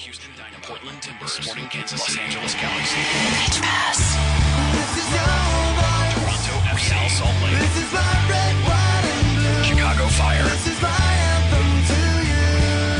Houston Dynamo, Portland Timbers, Sporting Kansas, Los Angeles Galaxy, Pitch Pass. Toronto FC, Salt Lake, Chicago Fire,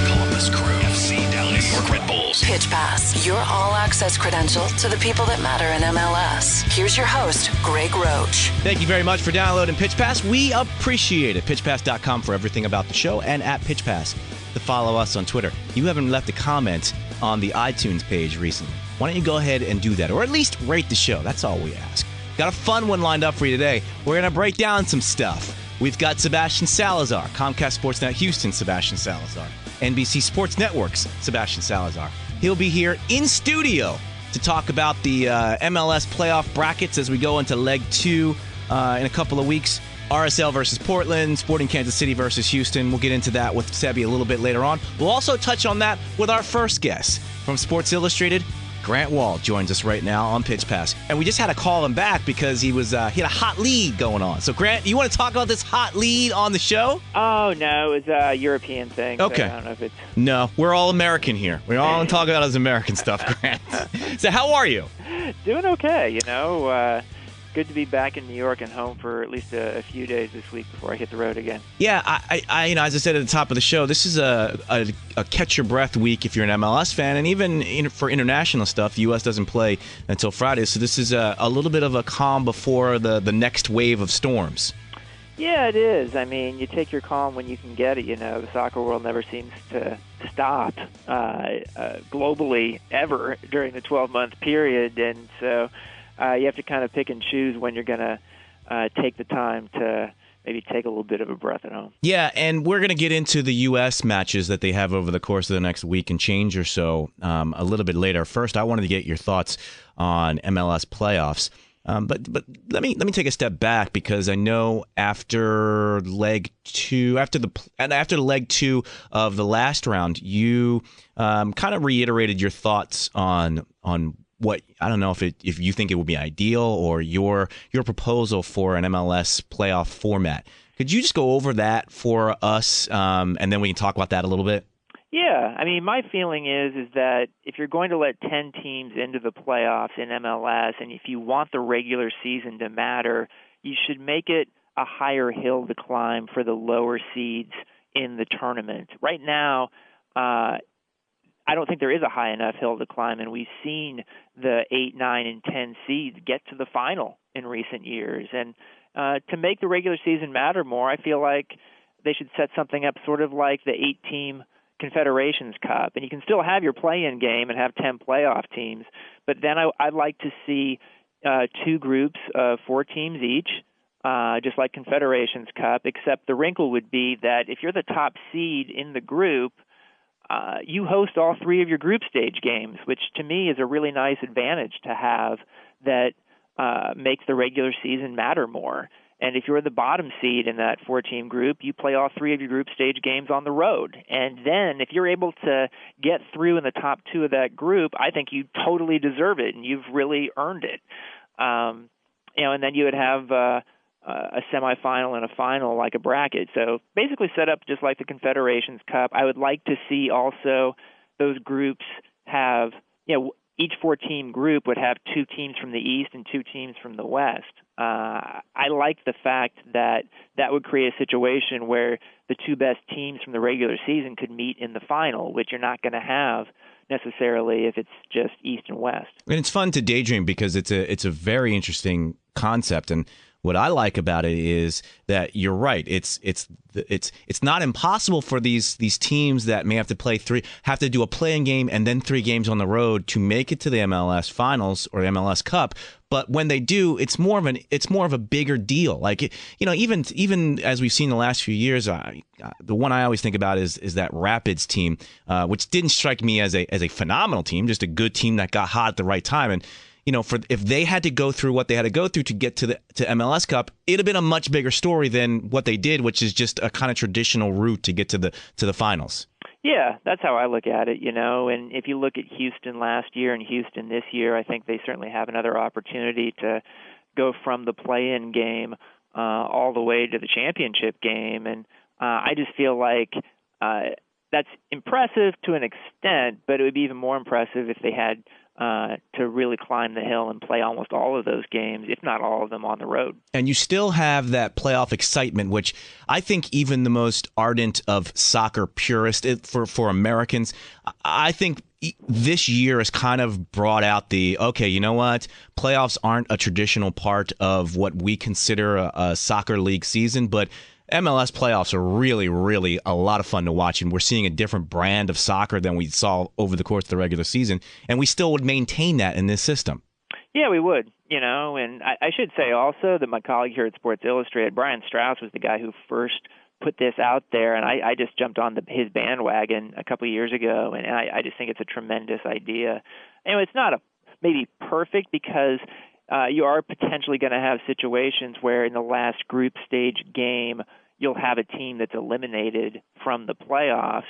Columbus Crew, FC Dallas, New York Red Bulls. Pitch Pass, your all-access credential to the people that matter in MLS. Here's your host, Greg Roche. Thank you very much for downloading Pitch Pass. We appreciate it. PitchPass.com for everything about the show, and at Pitch Pass to follow us on Twitter. You haven't left a comment on the iTunes page recently. Why don't you go ahead and do that, or at least rate the show? That's all we ask. Got a fun one lined up for you today. We're going to break down some stuff. We've got Sebastian Salazar, Comcast Sportsnet Houston, Sebastian Salazar, NBC Sports Network's Sebastian Salazar. He'll be here in studio to talk about the MLS playoff brackets as we go into leg 2 in a couple of weeks. RSL versus Portland, Sporting Kansas City versus Houston. We'll get into that with Sebi a little bit later on. We'll also touch on that with our first guest from Sports Illustrated. Grant Wahl joins us right now on Pitch Pass. And we just had to call him back because he had a hot lead going on. So, Grant, you want to talk about this hot lead on the show? Oh, no. It's a European thing. Okay. So I don't know if it's... No, we're all American here. We're all talking about his American stuff, Grant. So how are you? Doing okay, you know. Good to be back in New York and home for at least a few days this week before I hit the road again. Yeah, I as I said at the top of the show, this is a catch your breath week if you're an MLS fan, and even for international stuff, the U.S. doesn't play until Friday, so this is a little bit of a calm before the next wave of storms. Yeah, it is. I mean, you take your calm when you can get it. You know, the soccer world never seems to stop globally ever during the 12-month period, and so you have to kind of pick and choose when you're going to take the time to maybe take a little bit of a breath at home. Yeah, and we're going to get into the U.S. matches that they have over the course of the next week and change or so a little bit later. First, I wanted to get your thoughts on MLS playoffs. But let me take a step back because I know after leg 2 of the last round, you kind of reiterated your thoughts on what, I don't know if you think it would be ideal or your proposal for an MLS playoff format. Could you just go over that for us, and then we can talk about that a little bit? Yeah, I mean, my feeling is that if you're going to let 10 teams into the playoffs in MLS, and if you want the regular season to matter, you should make it a higher hill to climb for the lower seeds in the tournament. Right now, I don't think there is a high enough hill to climb, and we've seen the 8, 9, and 10 seeds get to the final in recent years. And to make the regular season matter more, I feel like they should set something up sort of like the 8-team Confederations Cup. And you can still have your play-in game and have 10 playoff teams, but then I'd like to see 2 groups of 4 teams each, just like Confederations Cup, except the wrinkle would be that if you're the top seed in the group, you host all 3 of your group stage games, which to me is a really nice advantage to have that makes the regular season matter more. And if you're the bottom seed in that 4-team group, you play all 3 of your group stage games on the road. And then if you're able to get through in the top 2 of that group, I think you totally deserve it, and you've really earned it. And then you would have a semifinal and a final like a bracket. So basically set up just like the Confederations Cup. I would like to see also those groups have, each 4-team group would have 2 teams from the East and 2 teams from the West. I like the fact that would create a situation where the 2 best teams from the regular season could meet in the final, which you're not going to have necessarily if it's just East and West. And it's fun to daydream because it's a very interesting concept. And what I like about it is that you're right. It's not impossible for these teams that may have to do a play-in game and then 3 games on the road to make it to the MLS Finals or the MLS Cup. But when they do, it's more of a bigger deal. Like, even as we've seen the last few years, the one I always think about is that Rapids team, which didn't strike me as a phenomenal team, just a good team that got hot at the right time. And if they had to go through what they had to go through to get to MLS Cup, it'd have been a much bigger story than what they did, which is just a kind of traditional route to get to the finals. Yeah, that's how I look at it, and if you look at Houston last year and Houston this year, I think they certainly have another opportunity to go from the play-in game all the way to the championship game, and I just feel like that's impressive to an extent, but it would be even more impressive if they had to really climb the hill and play almost all of those games, if not all of them, on the road. And you still have that playoff excitement, which I think even the most ardent of soccer purists, for Americans, I think this year has kind of brought out okay, you know what? Playoffs aren't a traditional part of what we consider a soccer league season, but MLS playoffs are really, really a lot of fun to watch, and we're seeing a different brand of soccer than we saw over the course of the regular season, and we still would maintain that in this system. Yeah, we would, and I should say also that my colleague here at Sports Illustrated, Brian Strauss, was the guy who first put this out there, and I just jumped on his bandwagon a couple of years ago, and I just think it's a tremendous idea. It's not maybe perfect because you are potentially going to have situations where in the last group stage game you'll have a team that's eliminated from the playoffs.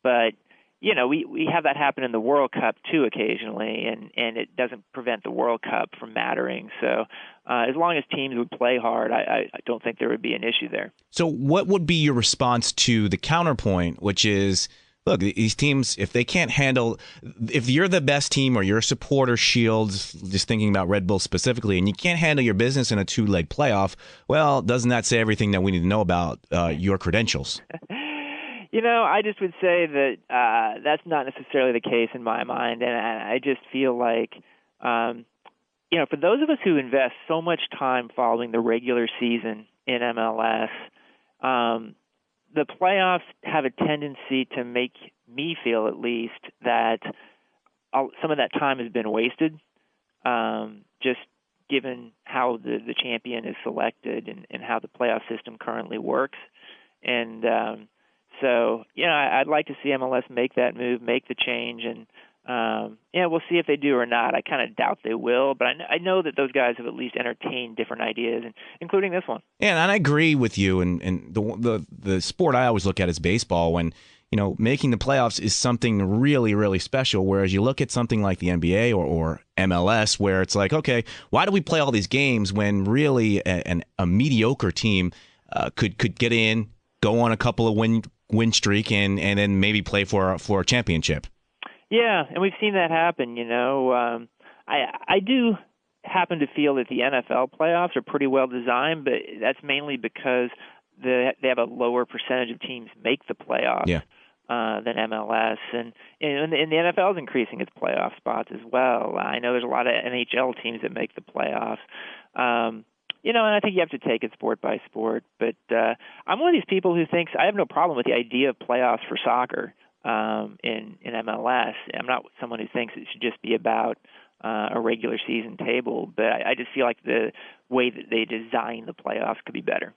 But, we have that happen in the World Cup too occasionally, and it doesn't prevent the World Cup from mattering. So as long as teams would play hard, I don't think there would be an issue there. So what would be your response to the counterpoint, which is, look, these teams, if they can't handle, if you're the best team or your supporter shields, just thinking about Red Bull specifically, and you can't handle your business in a two-leg playoff, well, doesn't that say everything that we need to know about your credentials? I just would say that that's not necessarily the case in my mind, and I just feel like, for those of us who invest so much time following the regular season in MLS, the playoffs have a tendency to make me feel, at least, that some of that time has been wasted, just given how the champion is selected and how the playoff system currently works. And so, I'd like to see MLS make that move, make the change, and we'll see if they do or not. I kind of doubt they will, but I know that those guys have at least entertained different ideas, including this one. Yeah, and I agree with you. And the sport I always look at is baseball. When making the playoffs is something really, really special. Whereas you look at something like the NBA or MLS, where it's like, okay, why do we play all these games when really a mediocre team could get in, go on a couple of win streak, and then maybe play for a championship? Yeah, and we've seen that happen. I do happen to feel that the NFL playoffs are pretty well designed, but that's mainly because they have a lower percentage of teams make the playoffs than MLS, and the NFL is increasing its playoff spots as well. I know there's a lot of NHL teams that make the playoffs. And I think you have to take it sport by sport. But I'm one of these people who thinks I have no problem with the idea of playoffs for soccer. In MLS. I'm not someone who thinks it should just be about a regular season table, but I just feel like the way that they design the playoffs could be better.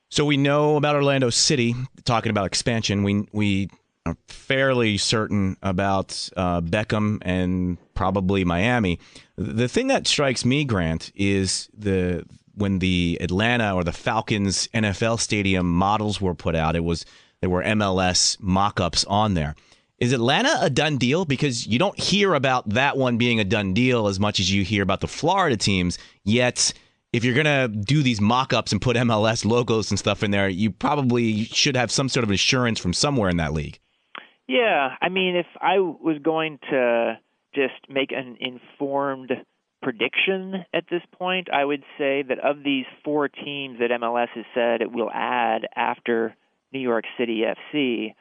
So we know about Orlando City, talking about expansion. We are fairly certain about Beckham and probably Miami. The thing that strikes me, Grant, is when the Atlanta or the Falcons NFL stadium models were put out, there were MLS mock-ups on there. Is Atlanta a done deal? Because you don't hear about that one being a done deal as much as you hear about the Florida teams. Yet, if you're going to do these mock-ups and put MLS logos and stuff in there, you probably should have some sort of assurance from somewhere in that league. Yeah, if I was going to just make an informed prediction at this point, I would say that of these four teams that MLS has said it will add after New York City FC,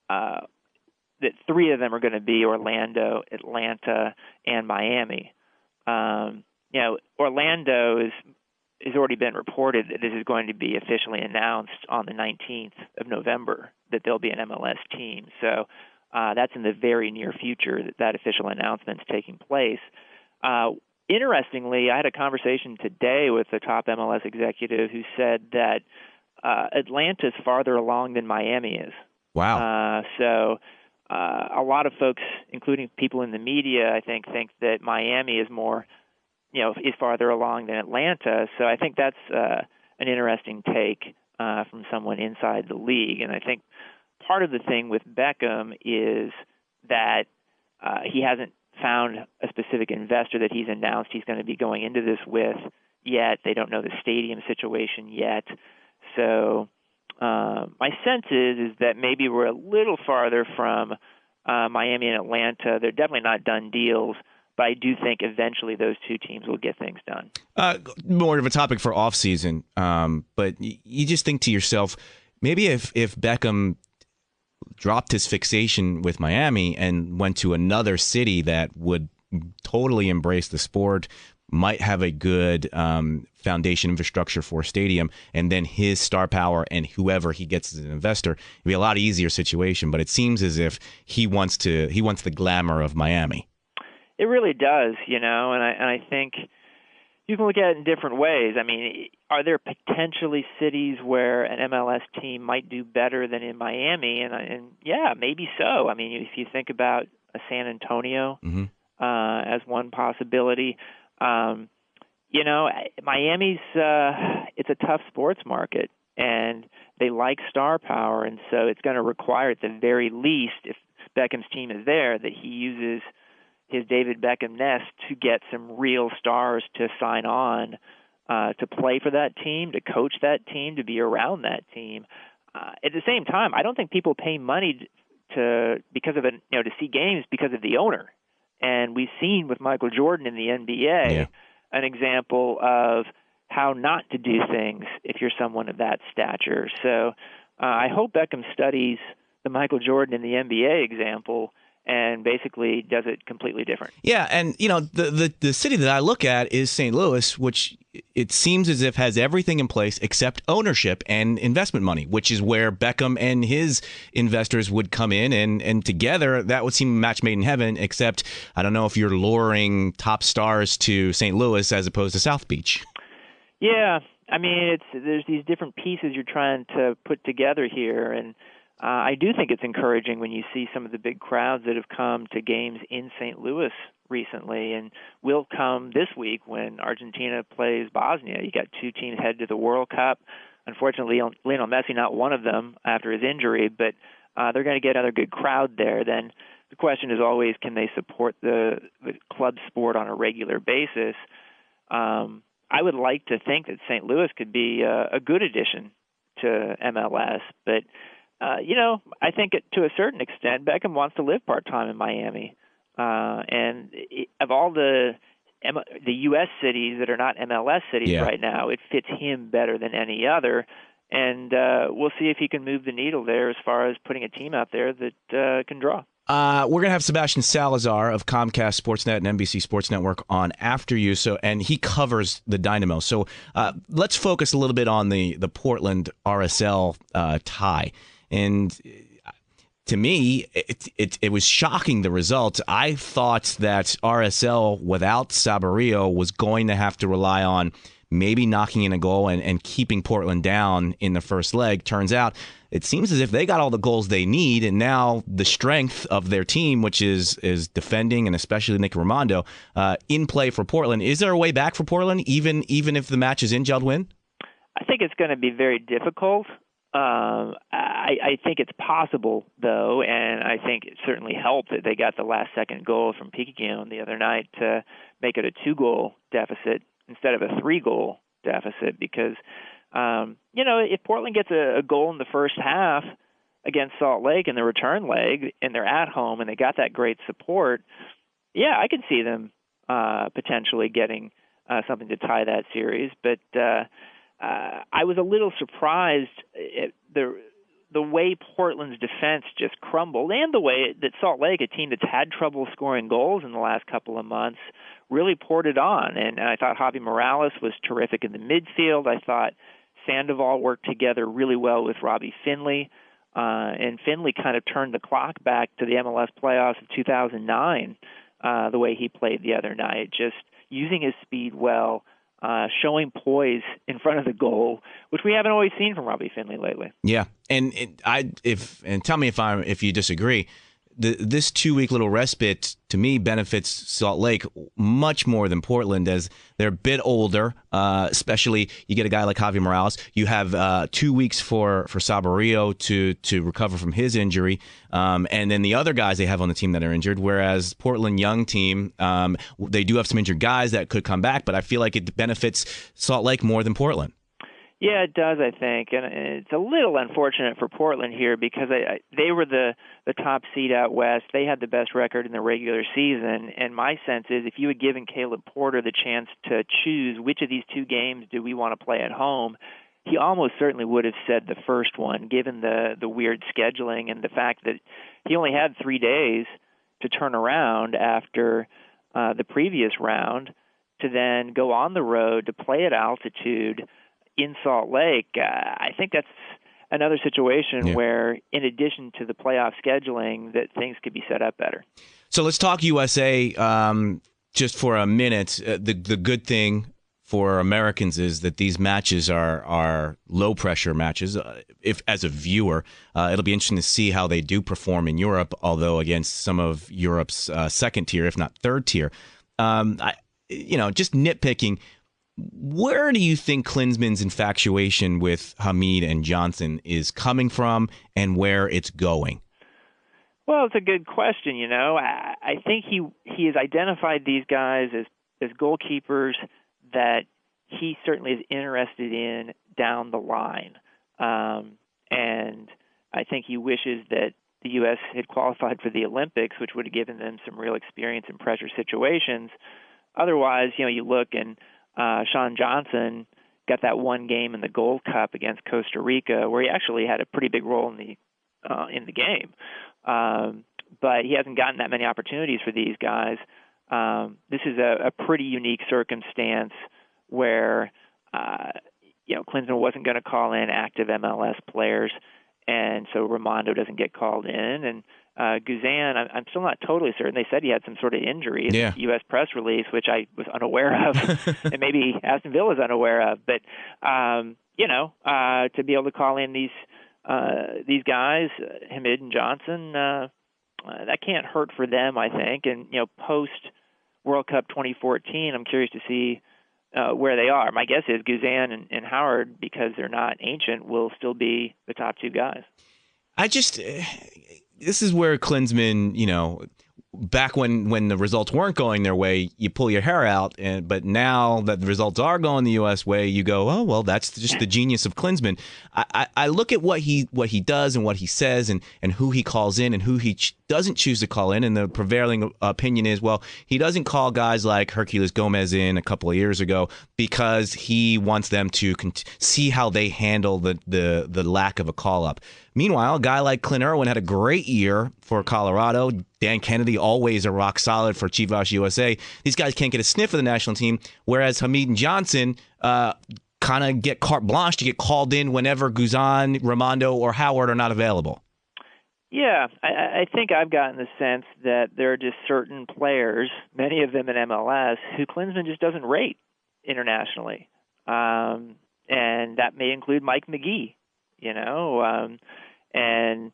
that three of them are going to be Orlando, Atlanta, and Miami. Orlando has already been reported that this is going to be officially announced on the 19th of November that there'll be an MLS team. So that's in the very near future that official announcement's taking place. Interestingly, I had a conversation today with a top MLS executive who said that Atlanta's farther along than Miami is. Wow. So a lot of folks, including people in the media, I think that Miami is more, is farther along than Atlanta. So I think that's an interesting take from someone inside the league. And I think part of the thing with Beckham is that he hasn't found a specific investor that he's announced he's going to be going into this with yet. They don't know the stadium situation yet. So My sense is that maybe we're a little farther from Miami and Atlanta. They're definitely not done deals, but I do think eventually those two teams will get things done. More of a topic for offseason, but you just think to yourself, maybe if Beckham dropped his fixation with Miami and went to another city that would totally embrace the sport, might have a good foundation infrastructure for a stadium, and then his star power and whoever he gets as an investor, it'd be a lot easier situation. But it seems as if he wants the glamour of Miami. It really does, and I think you can look at it in different ways. I mean, are there potentially cities where an MLS team might do better than in Miami? And yeah, maybe so. I mean, if you think about San Antonio as one possibility. Miami's it's a tough sports market, and they like star power, and so it's going to require, at the very least, if Beckham's team is there, that he uses his David Beckham nest to get some real stars to sign on to play for that team, to coach that team, to be around that team. At the same time, I don't think people pay money to see games because of the owner. And we've seen with Michael Jordan in the NBA an example of how not to do things if you're someone of that stature. So I hope Beckham studies the Michael Jordan in the NBA example and basically does it completely different. Yeah, and the city that I look at is St. Louis, which it seems as if has everything in place except ownership and investment money, which is where Beckham and his investors would come in, and together that would seem a match made in heaven, except I don't know if you're luring top stars to St. Louis as opposed to South Beach. Yeah, I mean, there's these different pieces you're trying to put together here, and I do think it's encouraging when you see some of the big crowds that have come to games in St. Louis recently and will come this week when Argentina plays Bosnia. You got two teams headed to the World Cup. Unfortunately, Lionel Messi, not one of them after his injury, but they're going to get another good crowd there. Then the question is always, can they support the club sport on a regular basis? I would like to think that St. Louis could be a good addition to MLS, but I think to a certain extent, Beckham wants to live part-time in Miami. And of all the U.S. cities that are not MLS cities right now, it fits him better than any other. And we'll see if he can move the needle there as far as putting a team out there that can draw. We're going to have Sebastian Salazar of Comcast Sportsnet and NBC Sports Network on after you. And he covers the Dynamo. So let's focus a little bit on the Portland RSL tie. And to me, it was shocking, the result. I thought that RSL without Saborio was going to have to rely on maybe knocking in a goal and keeping Portland down in the first leg. Turns out it seems as if they got all the goals they need, and now the strength of their team, which is defending, and especially Nick Raimondo, in play for Portland. Is there a way back for Portland, even if the match is in Jeld win? I think it's going to be very difficult. I think it's possible, though, and I think it certainly helped that they got the last-second goal from Piquignon the other night to make it a 2-goal deficit instead of a 3-goal deficit because, if Portland gets a goal in the first half against Salt Lake in the return leg and they're at home and they got that great support, I could see them potentially getting something to tie that series, but I was a little surprised at the way Portland's defense just crumbled, and the way that Salt Lake, a team that's had trouble scoring goals in the last couple of months, really poured it on. And I thought Javi Morales was terrific in the midfield. I thought Sandoval worked together really well with Robbie Finley, and Finley kind of turned the clock back to the MLS playoffs of 2009, the way he played the other night, just using his speed well, showing poise in front of the goal, which we haven't always seen from Robbie Finley lately. Yeah, and tell me if you disagree. This 2-week little respite to me benefits Salt Lake much more than Portland, as they're a bit older. Especially, you get a guy like Javi Morales. You have 2 weeks for Saborio to recover from his injury, and then the other guys they have on the team that are injured. Whereas Portland young team, they do have some injured guys that could come back, but I feel like it benefits Salt Lake more than Portland. Yeah, it does, I think, and it's a little unfortunate for Portland here because they were the top seed out west. They had the best record in the regular season, and my sense is if you had given Caleb Porter the chance to choose which of these two games do we want to play at home, he almost certainly would have said the first one, given the weird scheduling and the fact that he only had 3 days to turn around after the previous round to then go on the road to play at altitude in Salt Lake. I think that's another situation where, in addition to the playoff scheduling, that things could be set up better. So let's talk USA just for a minute. The good thing for Americans is that these matches are low pressure matches. If as a viewer, it'll be interesting to see how they do perform in Europe, although against some of Europe's second tier, if not third tier. Just nitpicking. Where do you think Klinsman's infatuation with Hamid and Johnson is coming from, and where it's going? Well, it's a good question. I think he has identified these guys as goalkeepers that he certainly is interested in down the line, and I think he wishes that the U.S. had qualified for the Olympics, which would have given them some real experience in pressure situations. Otherwise, you look and Sean Johnson got that one game in the Gold Cup against Costa Rica, where he actually had a pretty big role in the game. But he hasn't gotten that many opportunities for these guys. This is a pretty unique circumstance where Klinsmann wasn't going to call in active MLS players, and so Raimondo doesn't get called in, and Guzan, I'm still not totally certain. They said he had some sort of injury in the U.S. press release, which I was unaware of, and maybe Aston Villa is unaware of. But to be able to call in these guys, Hamid and Johnson, that can't hurt for them, I think. And post World Cup 2014, I'm curious to see where they are. My guess is Guzan and Howard, because they're not ancient, will still be the top two guys. This is where Klinsmann, back when the results weren't going their way, you pull your hair out. But now that the results are going the U.S. way, you go, oh, well, that's just the genius of Klinsmann. I look at what he does and what he says and who he calls in and who he doesn't choose to call in. And the prevailing opinion is, well, he doesn't call guys like Herculez Gomez in a couple of years ago because he wants them to see how they handle the lack of a call-up. Meanwhile, a guy like Clint Irwin had a great year for Colorado. Dan Kennedy, always a rock solid for Chivas USA. These guys can't get a sniff of the national team, whereas Hamid and Johnson kind of get carte blanche to get called in whenever Guzan, Raimondo, or Howard are not available. Yeah, I think I've gotten the sense that there are just certain players, many of them in MLS, who Klinsmann just doesn't rate internationally. And that may include Mike Magee, and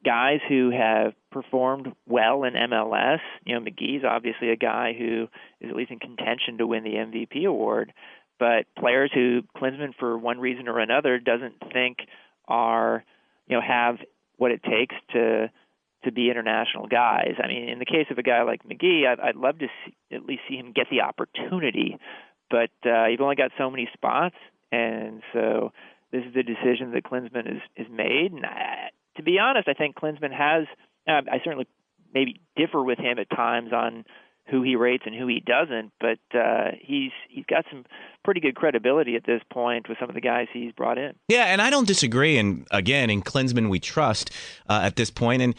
guys who have performed well in MLS. Magee's obviously a guy who is at least in contention to win the MVP award, but players who Klinsmann, for one reason or another, doesn't think are, have what it takes to be international guys. I mean, in the case of a guy like Magee, I'd love to at least see him get the opportunity, but you've only got so many spots, and so this is the decision that Klinsmann is made. And to be honest, I think Klinsmann has, I certainly maybe differ with him at times on who he rates and who he doesn't, but he's got some pretty good credibility at this point with some of the guys he's brought in. Yeah, and I don't disagree. And again, in Klinsmann we trust at this point. And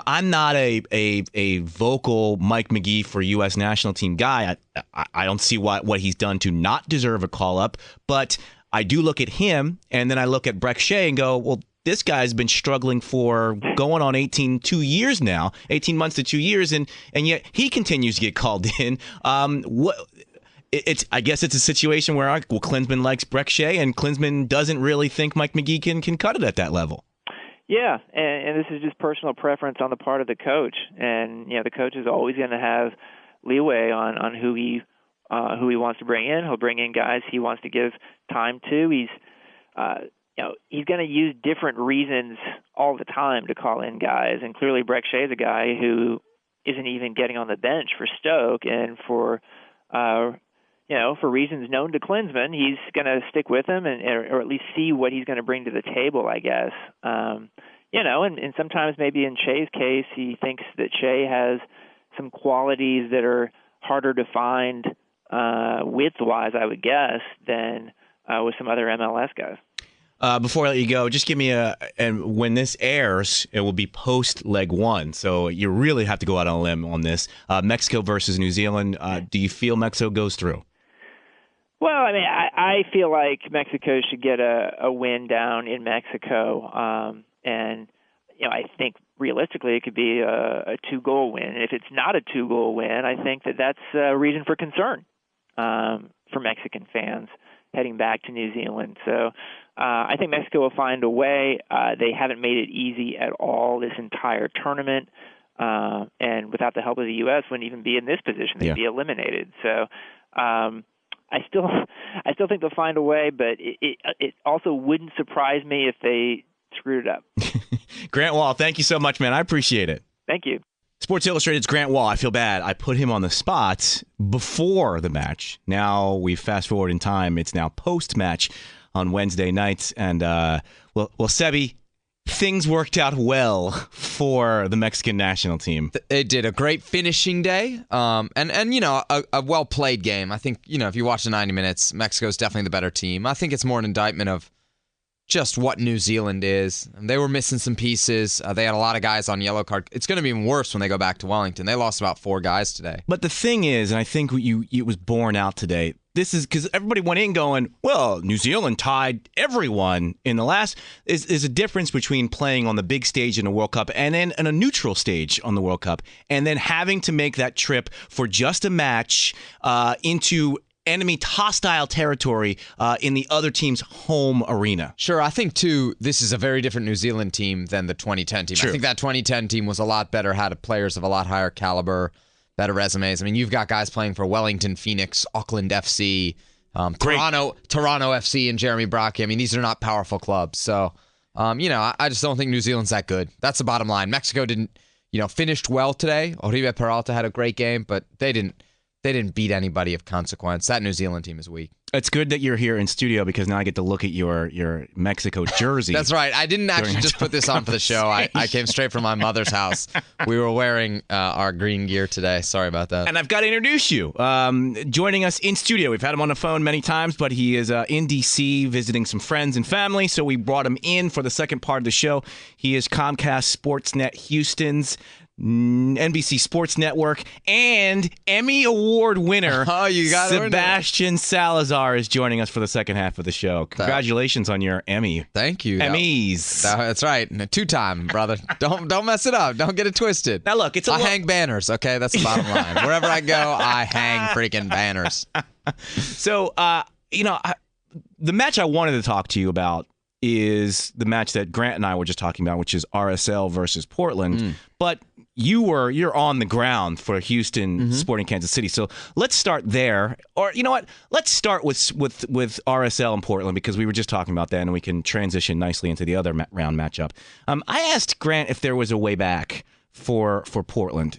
I'm not a vocal Mike Magee for U.S. national team guy. I don't see what he's done to not deserve a call up, but I do look at him, and then I look at Breck Shea and go, well, this guy's been struggling for going on 18 months to 2 years, and yet he continues to get called in. I guess it's a situation where Klinsmann likes Breck Shea, and Klinsmann doesn't really think Mike Magee can cut it at that level. Yeah, and this is just personal preference on the part of the coach, and the coach is always going to have leeway on who he wants to bring in. He'll bring in guys he wants to give time to. He's going to use different reasons all the time to call in guys, and clearly Breck Shea is a guy who isn't even getting on the bench for Stoke, and for for reasons known to Klinsmann, he's going to stick with him or at least see what he's going to bring to the table, I guess. And sometimes maybe in Shea's case, he thinks that Shea has some qualities that are harder to find width-wise, I would guess, than with some other MLS guys. Before I let you go, just give me and when this airs, it will be post leg one. So you really have to go out on a limb on this. Mexico versus New Zealand. Do you feel Mexico goes through? Well, I mean, I feel like Mexico should get a win down in Mexico. And I think realistically it could be a 2-goal win. And if it's not a 2-goal win, I think that's a reason for concern for Mexican fans heading back to New Zealand. So I think Mexico will find a way. They haven't made it easy at all this entire tournament. And without the help of the U.S., wouldn't even be in this position. They'd be eliminated. So I still think they'll find a way, but it also wouldn't surprise me if they screwed it up. Grant Wahl, thank you so much, man. I appreciate it. Thank you. Sports Illustrated's Grant Wahl. I feel bad. I put him on the spot before the match. Now we fast forward in time. It's now post-match on Wednesday nights. And, well, Sebi, things worked out well for the Mexican national team. They did a great finishing day, and a well-played game. I think, if you watch the 90 minutes, Mexico's definitely the better team. I think it's more an indictment of just what New Zealand is. They were missing some pieces. They had a lot of guys on yellow card. It's going to be even worse when they go back to Wellington. They lost about 4 guys today. But the thing is, and I think it was borne out today, this is because everybody went in going, well, New Zealand tied everyone in the last. Is a difference between playing on the big stage in the World Cup and then in a neutral stage on the World Cup, and then having to make that trip for just a match into enemy hostile territory in the other team's home arena. Sure, I think, too, this is a very different New Zealand team than the 2010 team. True. I think that 2010 team was a lot better, had players of a lot higher caliber, better resumes. I mean, you've got guys playing for Wellington, Phoenix, Auckland FC, Toronto FC, and Jeremy Brockie. I mean, these are not powerful clubs. So, I just don't think New Zealand's that good. That's the bottom line. Mexico didn't, finished well today. Oribe Peralta had a great game, but they didn't beat anybody of consequence. That New Zealand team is weak. It's good that you're here in studio because now I get to look at your Mexico jersey. That's right. I didn't actually just put this on for the show. I came straight from my mother's house. We were wearing our green gear today. Sorry about that. And I've got to introduce you. Joining us in studio. We've had him on the phone many times, but he is in D.C. visiting some friends and family, so we brought him in for the second part of the show. He is Comcast Sportsnet Houston's NBC Sports Network and Emmy Award winner Sebastian Salazar is joining us for the second half of the show. Congratulations on your Emmy. Thank you. Emmys. That's right. 2-time, brother. Don't mess it up. Don't get it twisted. Now look, I hang banners, okay? That's the bottom line. Wherever I go, I hang freaking banners. So, the match I wanted to talk to you about is the match that Grant and I were just talking about, which is RSL versus Portland. But you're on the ground for Houston Sporting Kansas City. So let's start there. Or you know what? Let's start with RSL and Portland because we were just talking about that, and we can transition nicely into the other round matchup. I asked Grant if there was a way back for Portland.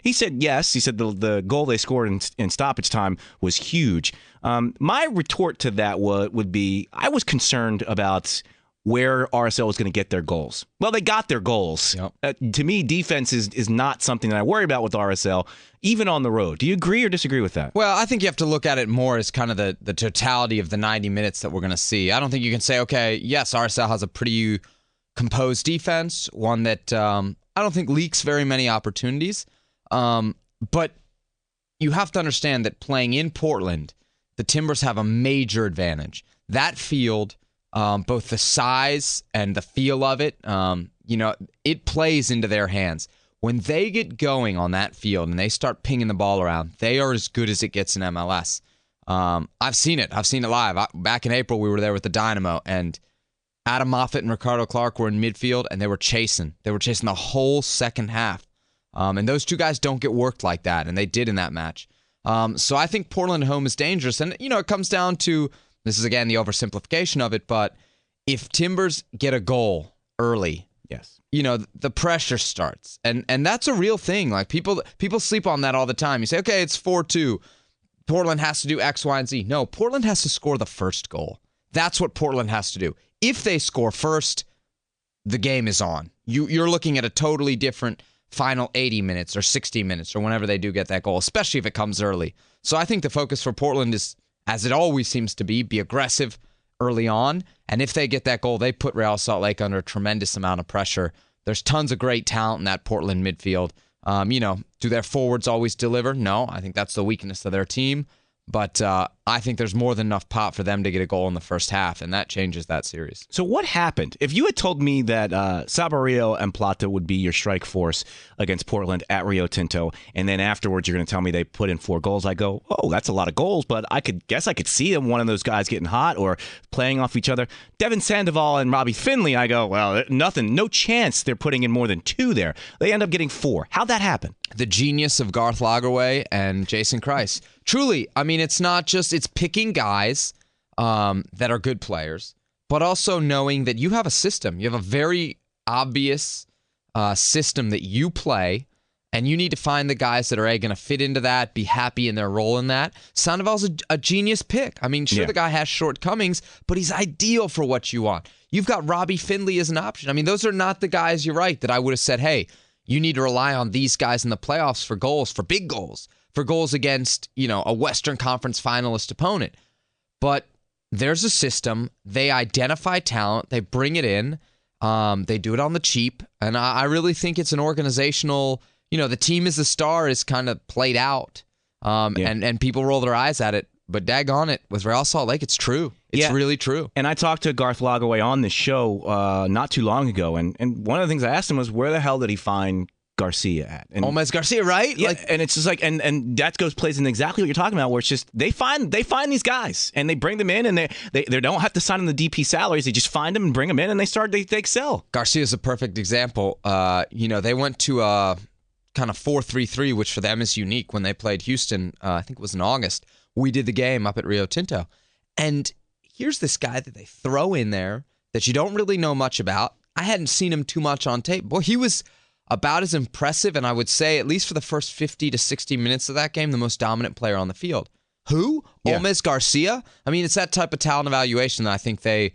He said yes. He said the goal they scored in stoppage time was huge. My retort to that would be I was concerned about where RSL was going to get their goals. Well, they got their goals. Yep. To me, defense is not something that I worry about with RSL, even on the road. Do you agree or disagree with that? Well, I think you have to look at it more as kind of the totality of the 90 minutes that we're going to see. I don't think you can say, okay, yes, RSL has a pretty composed defense, one that I don't think leaks very many opportunities. But you have to understand that playing in Portland, the Timbers have a major advantage. That field, both the size and the feel of it, it plays into their hands. When they get going on that field and they start pinging the ball around, they are as good as it gets in MLS. I've seen it. I've seen it live. Back in April, we were there with the Dynamo, and Adam Moffat and Ricardo Clark were in midfield, and they were chasing. They were chasing the whole second half. And those two guys don't get worked like that, and they did in that match. So I think Portland at home is dangerous. And, it comes down to, this is, again, the oversimplification of it, but if Timbers get a goal early, yes, the pressure starts. And that's a real thing. Like, people sleep on that all the time. You say, okay, it's 4-2. Portland has to do X, Y, and Z. No, Portland has to score the first goal. That's what Portland has to do. If they score first, the game is on. You're looking at a totally different final 80 minutes or 60 minutes or whenever they do get that goal, especially if it comes early. So I think the focus for Portland is, as it always seems to be aggressive early on. And if they get that goal, they put Real Salt Lake under a tremendous amount of pressure. There's tons of great talent in that Portland midfield. Do their forwards always deliver? No, I think that's the weakness of their team. But I think there's more than enough pot for them to get a goal in the first half, and that changes that series. So what happened? If you had told me that Saborio and Plata would be your strike force against Portland at Rio Tinto, and then afterwards you're going to tell me they put in 4 goals, I go, oh, that's a lot of goals, but I could see them, one of those guys getting hot or playing off each other. Devin Sandoval and Robbie Finley, I go, well, no chance they're putting in more than 2 there. They end up getting 4. How'd that happen? The genius of Garth Lagerwey and Jason Kreis. Truly, I mean, it's picking guys that are good players, but also knowing that you have a system. You have a very obvious system that you play, and you need to find the guys that are going to fit into that, be happy in their role in that. Sandoval's a genius pick. I mean, sure, The guy has shortcomings, but he's ideal for what you want. You've got Robbie Finley as an option. I mean, those are not the guys, you're right, that I would have said, hey, you need to rely on these guys in the playoffs for goals, for big goals, for goals against, a Western Conference finalist opponent. But there's a system. They identify talent. They bring it in. They do it on the cheap. And I really think it's an organizational, the team is the star is kind of played out. And people roll their eyes at it. But daggone it, with Real Salt Lake, it's true. It's really true. And I talked to Garth Lagerwey on this show not too long ago, and one of the things I asked him was, where the hell did he find Garcia at? And Gomez Garcia, right? Yeah, and it's just like, and that plays in exactly what you're talking about, where it's just they find these guys and they bring them in, and they don't have to sign them the DP salaries. They just find them and bring them in, and they excel. Garcia's a perfect example. They went to a kind of 4-3-3, which for them is unique. When they played Houston, I think it was in August, we did the game up at Rio Tinto, and here's this guy that they throw in there that you don't really know much about. I hadn't seen him too much on tape. Boy, he was about as impressive, and I would say, at least for the first 50 to 60 minutes of that game, the most dominant player on the field. Who? Yeah. Gomez Garcia? I mean, it's that type of talent evaluation that I think they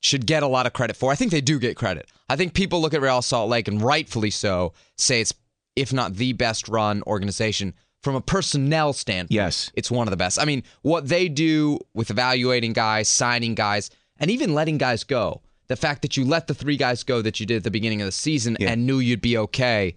should get a lot of credit for. I think they do get credit. I think people look at Real Salt Lake, and rightfully so, say it's, if not the best run organization. From a personnel standpoint, yes, it's one of the best. I mean, what they do with evaluating guys, signing guys, and even letting guys go. The fact that you let the 3 guys go that you did at the beginning of the season and knew you'd be okay.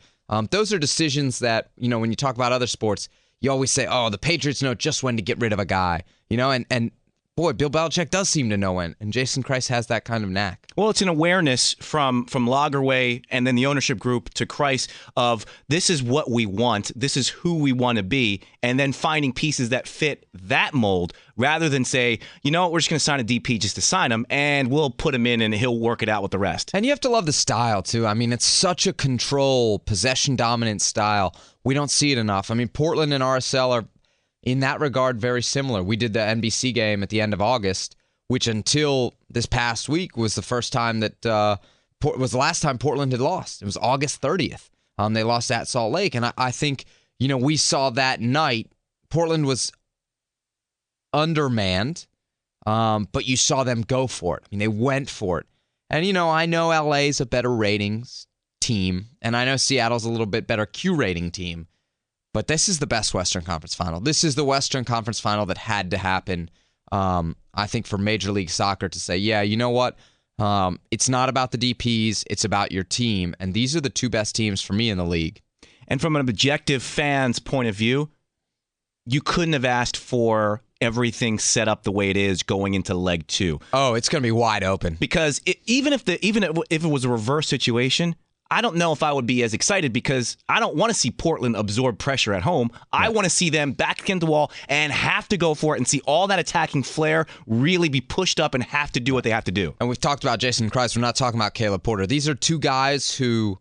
Those are decisions that, when you talk about other sports, you always say, oh, the Patriots know just when to get rid of a guy. And boy, Bill Belichick does seem to know when, and Jason Kreis has that kind of knack. Well, it's an awareness from Lagerwey and then the ownership group to Kreis of this is what we want, this is who we want to be, and then finding pieces that fit that mold rather than say, we're just going to sign a DP just to sign him, and we'll put him in and he'll work it out with the rest. And you have to love the style, too. I mean, it's such a control, possession-dominant style. We don't see it enough. I mean, Portland and RSL are, in that regard, very similar. We did the NBC game at the end of August, which until this past week was the first time that was the last time Portland had lost. It was August 30th. They lost at Salt Lake, and I think we saw that night Portland was undermanned, but you saw them go for it. I mean, they went for it, and I know LA's a better ratings team, and I know Seattle's a little bit better Q rating team. But this is the best Western Conference Final. This is the Western Conference Final that had to happen, I think, for Major League Soccer to say, yeah, you know what? It's not about the DPs. It's about your team. And these are the 2 best teams for me in the league. And from an objective fan's point of view, you couldn't have asked for everything set up the way it is going into leg 2. Oh, it's going to be wide open. Because even if it was a reverse situation, I don't know if I would be as excited because I don't want to see Portland absorb pressure at home. I want to see them back against the wall and have to go for it and see all that attacking flair really be pushed up and have to do what they have to do. And we've talked about Jason Kreis. We're not talking about Caleb Porter. These are 2 guys who,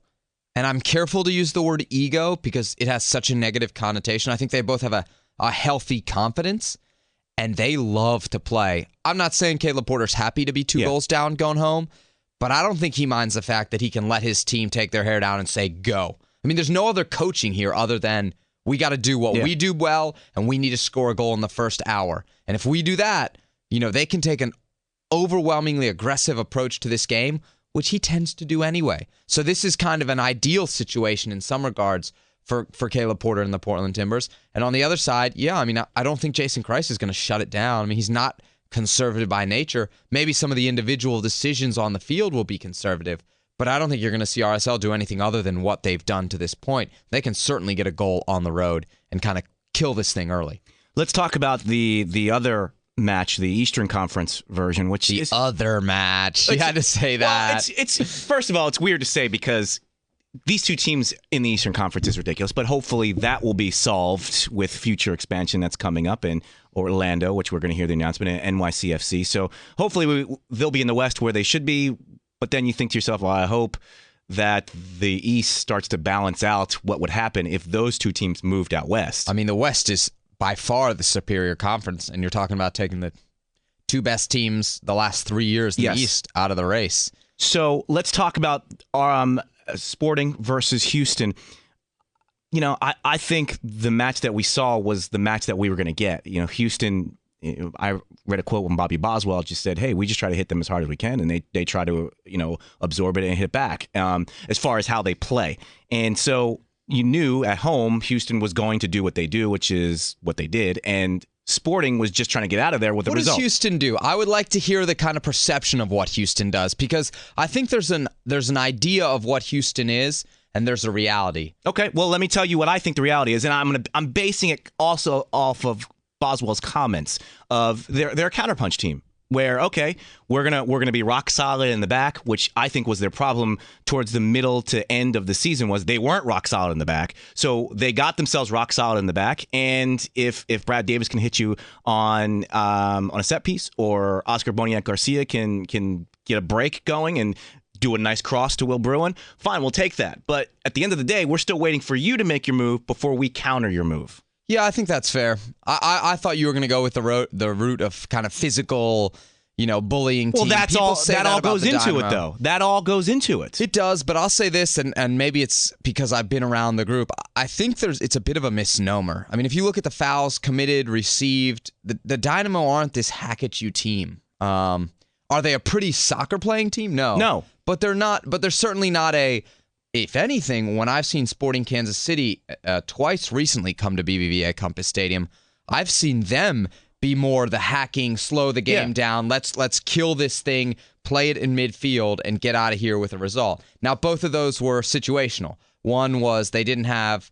and I'm careful to use the word ego because it has such a negative connotation. I think they both have a healthy confidence, and they love to play. I'm not saying Caleb Porter's happy to be 2 goals down going home, but I don't think he minds the fact that he can let his team take their hair down and say, go. I mean, there's no other coaching here other than We got to do what we do well, and we need to score a goal in the first hour. And if we do that, they can take an overwhelmingly aggressive approach to this game, which he tends to do anyway. So this is kind of an ideal situation in some regards for Caleb Porter and the Portland Timbers. And on the other side, I don't think Jason Kreis is going to shut it down. I mean, he's not conservative by nature. Maybe some of the individual decisions on the field will be conservative, but I don't think you're going to see RSL do anything other than what they've done to this point. They can certainly get a goal on the road and kind of kill this thing early. Let's talk about the other match, the Eastern Conference version, which is the other match. You had to say that. Well, it's first of all, it's weird to say because these two teams in the Eastern Conference is ridiculous, but hopefully that will be solved with future expansion that's coming up in Orlando, which we're going to hear the announcement, in NYCFC. So hopefully they'll be in the West where they should be, but then you think to yourself, well, I hope that the East starts to balance out what would happen if those two teams moved out West. I mean, the West is by far the superior conference, and you're talking about taking the two best teams the last 3 years in the East out of the race. So let's talk about Sporting versus Houston. I think the match that we saw was the match that we were going to get. Houston, I read a quote when Bobby Boswell just said, hey, we just try to hit them as hard as we can, and they try to, absorb it and hit back as far as how they play. And so you knew at home Houston was going to do what they do, which is what they did, and Sporting was just trying to get out of there with the result. What does Houston do? I would like to hear the kind of perception of what Houston does, because I think there's an idea of what Houston is, and there's a reality. Okay, well, let me tell you what I think the reality is, and I'm basing it also off of Boswell's comments of their counterpunch team, where we're gonna be rock solid in the back, which I think was their problem towards the middle to end of the season, was they weren't rock solid in the back. So they got themselves rock solid in the back, and if Brad Davis can hit you on a set piece, or Oscar Boniek Garcia can get a break going and do a nice cross to Will Bruin, fine, we'll take that. But at the end of the day, we're still waiting for you to make your move before we counter your move. Yeah, I think that's fair. I thought you were going to go with the route of kind of physical, bullying team. Well, that all goes into Dynamo. it, though. That all goes into it. It does, but I'll say this, and maybe it's because I've been around the group. I think it's a bit of a misnomer. I mean, if you look at the fouls committed, received, the Dynamo aren't this hack-at-you team. Are they a pretty soccer-playing team? No. But they're not. But they're certainly not a... If anything, when I've seen Sporting Kansas City twice recently come to BBVA Compass Stadium, I've seen them be more the hacking, slow the game down, let's kill this thing, play it in midfield, and get out of here with a result. Now, both of those were situational. One was they didn't have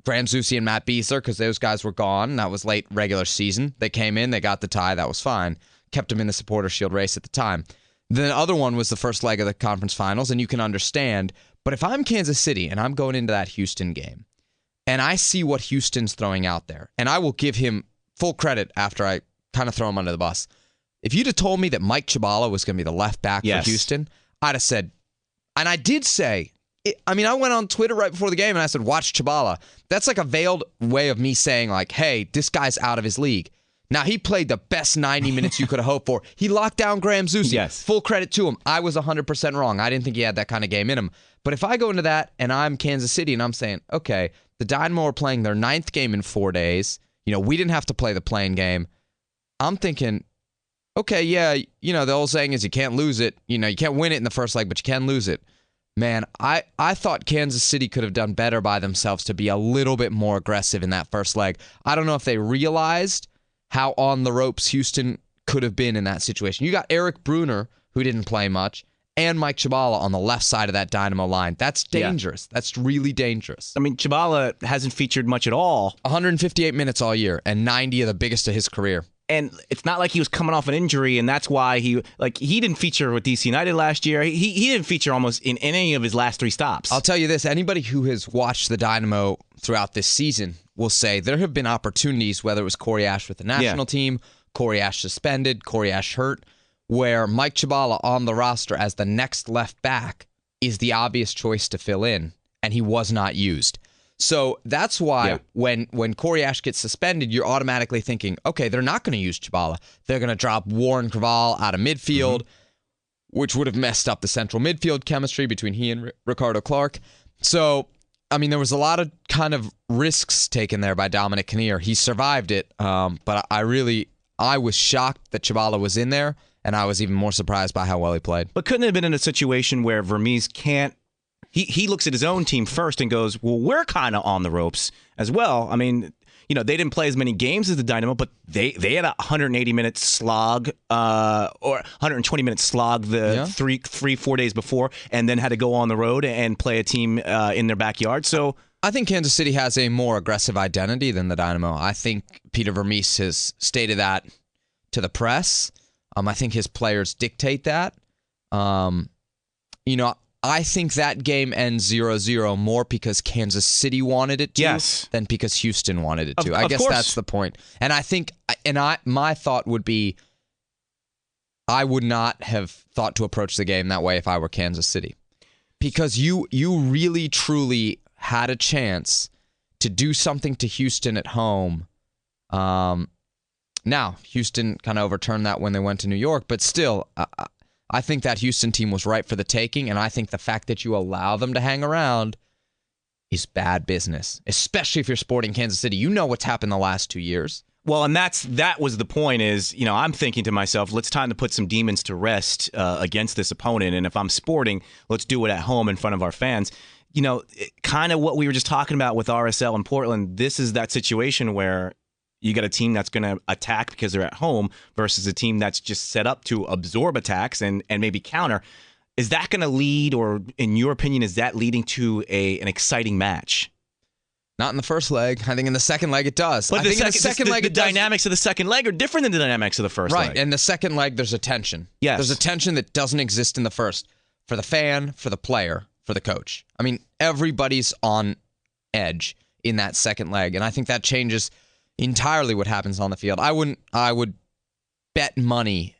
Graham Zusi and Matt Beasler because those guys were gone. That was late regular season. They came in, they got the tie, that was fine. Kept them in the Supporters' Shield race at the time. The other one was the first leg of the conference finals, and you can understand. But if I'm Kansas City and I'm going into that Houston game and I see what Houston's throwing out there, and I will give him full credit after I kind of throw him under the bus. If you'd have told me that Mike Chabala was going to be the left back for Houston, I'd have said, and I did say, I went on Twitter right before the game and I said, watch Chabala. That's like a veiled way of me saying like, hey, this guy's out of his league. Now, he played the best 90 minutes you could have hoped for. He locked down Graham Zusi. Yes. Full credit to him. I was 100% wrong. I didn't think he had that kind of game in him. But if I go into that and I'm Kansas City and I'm saying, okay, the Dynamo are playing their 9th game in 4 days. We didn't have to play the playing game. I'm thinking, okay, yeah, the old saying is you can't lose it. You can't win it in the first leg, but you can lose it. Man, I thought Kansas City could have done better by themselves to be a little bit more aggressive in that first leg. I don't know if they realized how on the ropes Houston could have been in that situation. You got Eric Bruner, who didn't play much, and Mike Chabala on the left side of that Dynamo line. That's dangerous. Yeah. That's really dangerous. Chabala hasn't featured much at all. 158 minutes all year, and 90 of the biggest of his career. And it's not like he was coming off an injury, and that's why he didn't feature with DC United last year. He didn't feature almost in any of his last 3 stops. I'll tell you this, anybody who has watched the Dynamo throughout this season will say there have been opportunities, whether it was Corey Ash with the national team, Corey Ash suspended, Corey Ash hurt, where Mike Chabala on the roster as the next left back is the obvious choice to fill in, and he was not used. So that's why when Corey Ash gets suspended, you're automatically thinking, okay, they're not going to use Chabala. They're going to drop Warren Craval out of midfield, which would have messed up the central midfield chemistry between he and Ricardo Clark. So, there was a lot of kind of risks taken there by Dominic Kinnear. He survived it, but I was shocked that Chabala was in there, and I was even more surprised by how well he played. But couldn't it have been in a situation where Vermees can't? He looks at his own team first and goes, well, we're kind of on the ropes as well. I mean, they didn't play as many games as the Dynamo, but they had a 180-minute slog or 120-minute slog the 4 days before, and then had to go on the road and play a team in their backyard. So I think Kansas City has a more aggressive identity than the Dynamo. I think Peter Vermees has stated that to the press. I think his players dictate that. I think that game ends 0-0 more because Kansas City wanted it to than because Houston wanted it to. I guess that's the point. And I think, my thought would be, I would not have thought to approach the game that way if I were Kansas City. Because you really, truly had a chance to do something to Houston at home. Now, Houston kind of overturned that when they went to New York, but still, I think that Houston team was right for the taking, and I think the fact that you allow them to hang around is bad business, especially if you're Sporting Kansas City. You know what's happened the last 2 years. Well, and that was the point is, I'm thinking to myself, let's time to put some demons to rest against this opponent, and if I'm Sporting, let's do it at home in front of our fans. Kind of what we were just talking about with RSL in Portland, this is that situation where you got a team that's going to attack because they're at home versus a team that's just set up to absorb attacks and maybe counter. Is that going to lead, or in your opinion, is that leading to an exciting match? Not in the first leg. I think in the second leg it does. But I think in the second leg, the dynamics of the second leg are different than the dynamics of the first leg. Right, and the second leg, there's a tension. Yes. There's a tension that doesn't exist in the first. For the fan, for the player, for the coach. I mean, everybody's on edge in that second leg, and I think that changes entirely what happens on the field. I would bet money,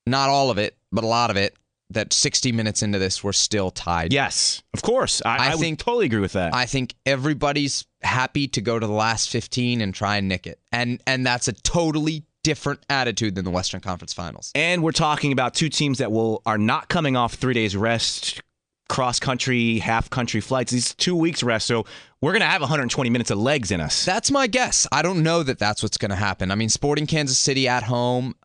not all of it, but a lot of it, that 60 minutes into this, we're still tied. Yes, of course. I would totally agree with that. I think everybody's happy to go to the last 15 and try and nick it. And that's a totally different attitude than the Western Conference Finals. And we're talking about two teams that are not coming off 3 days rest, cross-country, half-country flights. These 2 weeks rest, so we're going to have 120 minutes of legs in us. That's my guess. I don't know that that's what's going to happen. I mean, Sporting Kansas City at home,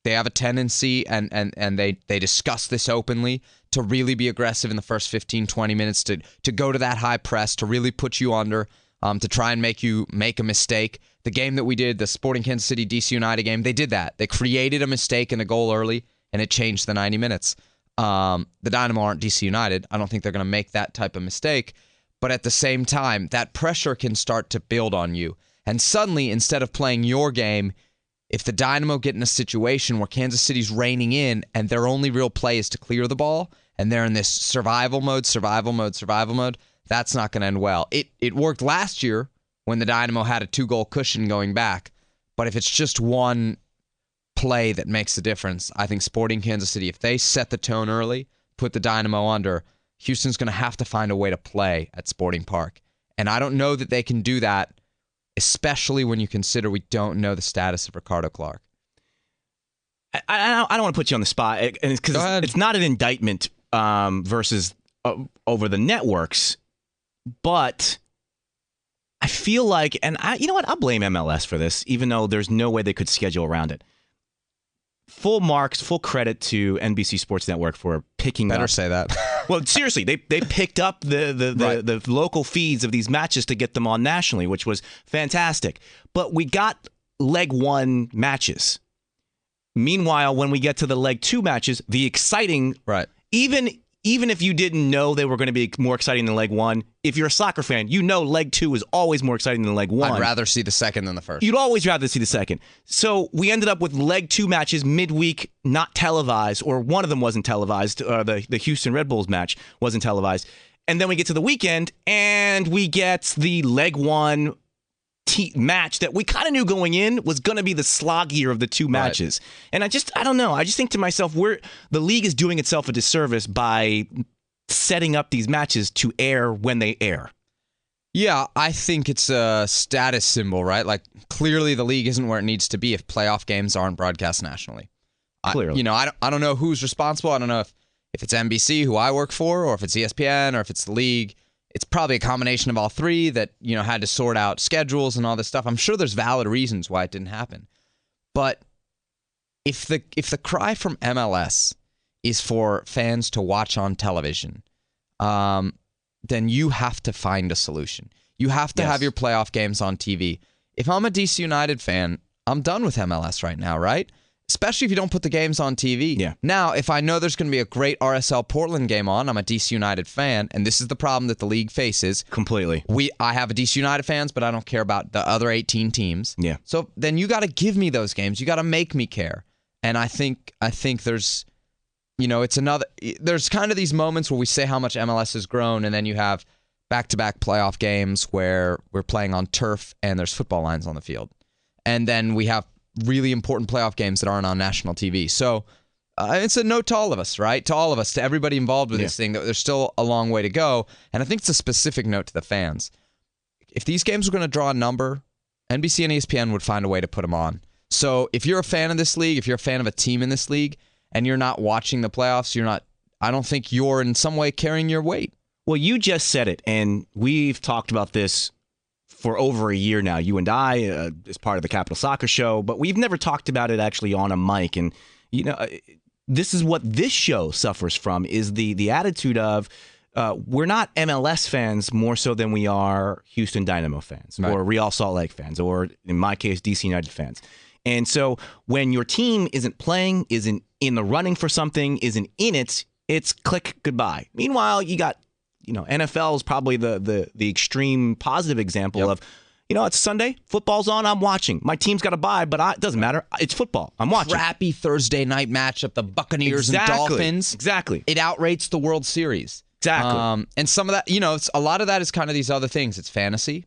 they have a tendency, and they discuss this openly, to really be aggressive in the first 15, 20 minutes, to go to that high press, to really put you under, to try and make you make a mistake. The game that we did, the Sporting Kansas City DC United game, they did that. They created a mistake and a goal early, and it changed the 90 minutes. The Dynamo aren't DC United. I don't think they're going to make that type of mistake. But at the same time, that pressure can start to build on you. And suddenly, instead of playing your game, if the Dynamo get in a situation where Kansas City's reining in and their only real play is to clear the ball, and they're in this survival mode, that's not going to end well. It worked last year when the Dynamo had a 2-goal cushion going back. But if it's just one play that makes the difference, I think Sporting Kansas City, if they set the tone early, put the Dynamo under, Houston's going to have to find a way to play at Sporting Park. And I don't know that they can do that, especially when you consider we don't know the status of Ricardo Clark. I don't want to put you on the spot, because it's not an indictment versus over the networks, but I feel like, and you know what, I'll blame MLS for this, even though there's no way they could schedule around it. Full marks, full credit to NBC Sports Network for picking up. Better say that. Well, seriously, they picked up the local feeds of these matches to get them on nationally, which was fantastic. But we got leg 1 matches. Meanwhile, when we get to the leg 2 matches, the exciting, even if you didn't know they were going to be more exciting than leg 1, if you're a soccer fan, you know leg 2 is always more exciting than leg 1. I'd rather see the second than the first. You'd always rather see the second. So we ended up with leg 2 matches midweek, not televised, or one of them wasn't televised. The Houston Red Bulls match wasn't televised. And then we get to the weekend, and we get the leg 1 match that we kind of knew going in was going to be the sloggier of the 2 matches. And I don't know. I just think to myself, the league is doing itself a disservice by setting up these matches to air when they air. Yeah, I think it's a status symbol, right? Like, clearly the league isn't where it needs to be if playoff games aren't broadcast nationally. Clearly. I don't know who's responsible. I don't know if it's NBC, who I work for, or if it's ESPN, or if it's the league. It's probably a combination of all three that, had to sort out schedules and all this stuff. I'm sure there's valid reasons why it didn't happen. But if the cry from MLS is for fans to watch on television, then you have to find a solution. You have to have your playoff games on TV. If I'm a DC United fan, I'm done with MLS right now, right? Especially if you don't put the games on TV. Yeah. Now, if I know there's going to be a great RSL Portland game on, I'm a DC United fan, and this is the problem that the league faces. Completely. I have a DC United fans, but I don't care about the other 18 teams. Yeah. So then you got to give me those games. You got to make me care. And I think there's, there's kind of these moments where we say how much MLS has grown, and then you have back-to-back playoff games where we're playing on turf and there's football lines on the field. And then we have really important playoff games that aren't on national TV. So it's a note to all of us, right? To all of us, to everybody involved with this thing, that there's still a long way to go. And I think it's a specific note to the fans. If these games were going to draw a number, NBC and ESPN would find a way to put them on. So if you're a fan of this league, if you're a fan of a team in this league, and you're not watching the playoffs, I don't think you're in some way carrying your weight. Well, you just said it, and we've talked about this for over a year now, you and I, as part of the Capital Soccer Show, but we've never talked about it actually on a mic. And, this is what this show suffers from, is the attitude of we're not MLS fans more so than we are Houston Dynamo fans, right, or Real Salt Lake fans, or in my case, DC United fans. And so when your team isn't playing, isn't in the running for something, isn't in it, it's click goodbye. Meanwhile, you got, NFL is probably the extreme positive example of, it's Sunday, football's on, I'm watching. My team's got a bye, but it doesn't matter. It's football. I'm watching. Crappy Thursday night matchup, the Buccaneers and Dolphins. Exactly. It outrates the World Series. Exactly. And some of that, a lot of that is kind of these other things. It's fantasy.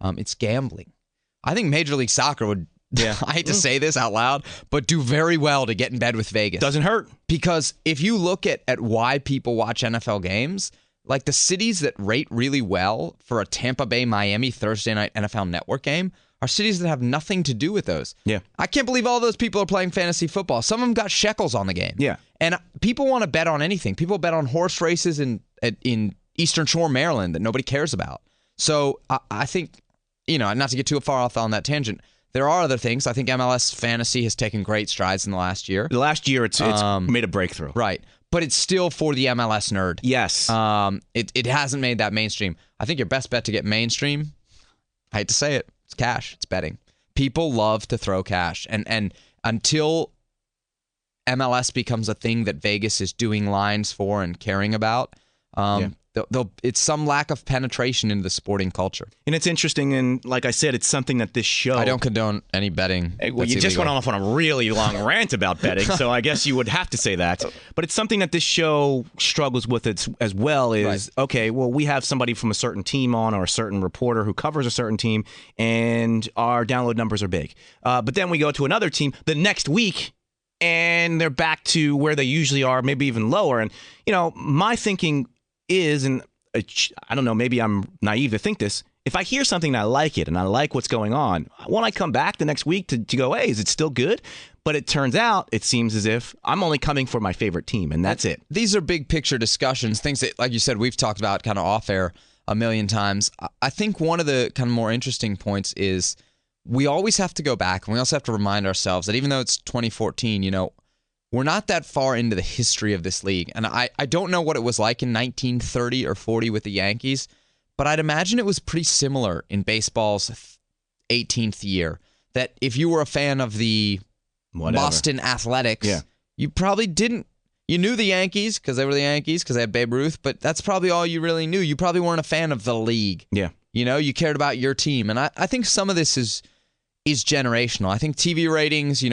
It's gambling. I think Major League Soccer would, I hate to say this out loud, but do very well to get in bed with Vegas. Doesn't hurt. Because if you look at why people watch NFL games, like the cities that rate really well for a Tampa Bay Miami Thursday night NFL Network game are cities that have nothing to do with those. Yeah. I can't believe all those people are playing fantasy football. Some of them got shekels on the game. Yeah. And people want to bet on anything. People bet on horse races in Eastern Shore, Maryland that nobody cares about. So I think, not to get too far off on that tangent, there are other things. I think MLS fantasy has taken great strides in the last year. The last year, it's made a breakthrough. Right. But it's still for the MLS nerd. Yes. It hasn't made that mainstream. I think your best bet to get mainstream, I hate to say it, it's cash. It's betting. People love to throw cash. And until MLS becomes a thing that Vegas is doing lines for and caring about, it's some lack of penetration into the sporting culture. And it's interesting, and like I said, it's something that this show... I don't condone any betting. Hey, well, you just went off on a really long rant about betting, so I guess you would have to say that. But it's something that this show struggles with as well is, okay, well, we have somebody from a certain team on, or a certain reporter who covers a certain team, and our download numbers are big. But then we go to another team the next week, and they're back to where they usually are, maybe even lower. And, my thinking is, and I don't know, maybe I'm naive to think this, if I hear something and I like it and I like what's going on, won't I come back the next week to go, hey, is it still good? But it turns out, it seems as if I'm only coming for my favorite team, and that's it. These are big picture discussions, things that, like you said, we've talked about kind of off air a million times. I think one of the kind of more interesting points is we always have to go back, and we also have to remind ourselves that even though it's 2014, we're not that far into the history of this league. And I don't know what it was like in 1930 or 40 with the Yankees, but I'd imagine it was pretty similar in baseball's 18th year. That if you were a fan of the Boston Athletics, you probably didn't. You knew the Yankees because they were the Yankees, because they had Babe Ruth, but that's probably all you really knew. You probably weren't a fan of the league. Yeah. You cared about your team. And I think some of this is generational. I think TV ratings,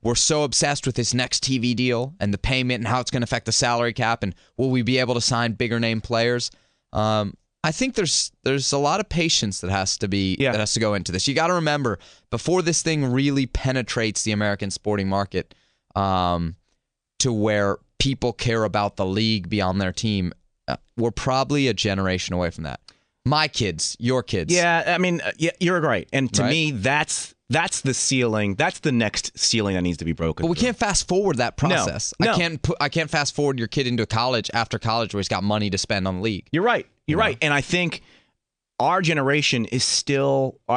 we're so obsessed with this next TV deal and the payment and how it's going to affect the salary cap and will we be able to sign bigger name players. I think there's a lot of patience that has to go into this. You got to remember, before this thing really penetrates the American sporting market, to where people care about the league beyond their team, we're probably a generation away from that. My kids, your kids. Yeah, I mean, you're right. And to me, that's the ceiling. That's the next ceiling that needs to be broken. But we can't fast forward that process. No. I can't fast forward your kid into college after college where he's got money to spend on the league. You're right. You're right. And I think our generation is